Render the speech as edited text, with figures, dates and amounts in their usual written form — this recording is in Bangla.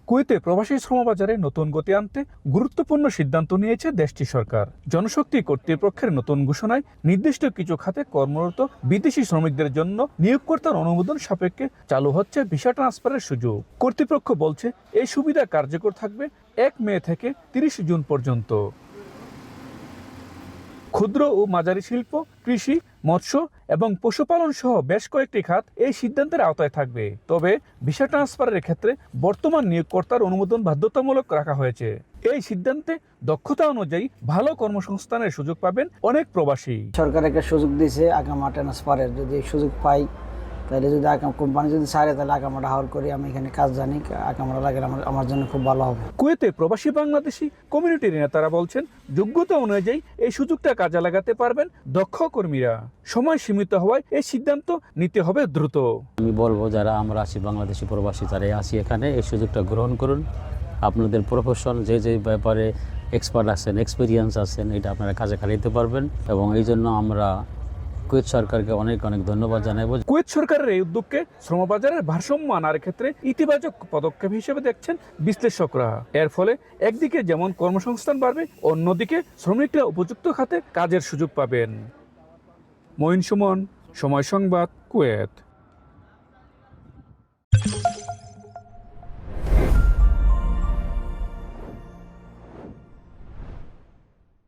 কুয়েতে প্রবাসী শ্রমবাজারে নতুন গতি আনতে গুরুত্বপূর্ণ সিদ্ধান্ত নিয়েছে দেশটির সরকার। জনশক্তি কর্তৃপক্ষের নতুন ঘোষণায় নির্দিষ্ট কিছু খাতে কর্মরত বিদেশি শ্রমিকদের জন্য নিয়োগকর্তার অনুমোদন সাপেক্ষে চালু হচ্ছে ভিসা ট্রান্সফারের সুযোগ। কর্তৃপক্ষ বলছে এই সুবিধা কার্যকর থাকবে 1 মে থেকে 30 জুন পর্যন্ত। ক্ষুদ্র ও মাঝারি শিল্প, কৃষি, মৎস্য এবং পশুপালন সহ বেশ কয়েকটি খাত এই সিদ্ধান্তের আওতায় থাকবে। তবে ভিসা ট্রান্সফারের ক্ষেত্রে বর্তমান নিয়োগকর্তার অনুমোদন বাধ্যতামূলক রাখা হয়েছে। এই সিদ্ধান্তে দক্ষতা অনুযায়ী ভালো কর্মসংস্থানের সুযোগ পাবেন অনেক প্রবাসী। সরকার একটা সুযোগ দিয়েছে আকামা ট্রান্সফারের, যদি সুযোগ পাই তাহলে যদি কোম্পানি যদি ছাড়ে তাহলে আকামাটা হাওয়ার করি, আমি এখানে কাজ জানি, আকামাটা লাগে আমার জন্য খুব ভালো হবে। কুয়েতে প্রবাসী বাংলাদেশি কমিউনিটির নেতারা বলছেন, যোগ্যতা অনুযায়ী এই সুযোগটা কাজে লাগাতে পারবেন দক্ষ কর্মীরা। সময় সীমিত হওয়ায় এই সিদ্ধান্ত নিতে হবে দ্রুত। আমি বলবো যারা আমরা আছি বাংলাদেশি প্রবাসী, যারা আছি এখানে, এই সুযোগটা গ্রহণ করুন। আপনাদের প্রফেশন যে ব্যাপারে এক্সপার্ট আছেন, এক্সপিরিয়েন্স আছেন, এটা আপনারা কাজে খাটাইতে পারবেন। এবং এই জন্য আমরা কুয়েত সরকারকে অনেক অনেক ধন্যবাদ জানাবো। কুয়েত সরকারের এই উদ্যোগকে শ্রমবাজারের ভারসাম্য আনার ক্ষেত্রে ইতিবাচক পদক্ষেপ হিসেবে দেখছেন বিশ্লেষকরা। এর ফলে একদিকে যেমন কর্মসংস্থান বাড়বে, অন্যদিকে শ্রমিকরা উপযুক্ত খাতে কাজের সুযোগ পাবেন। মঈন সুমন, সময় সংবাদ, কুয়েত।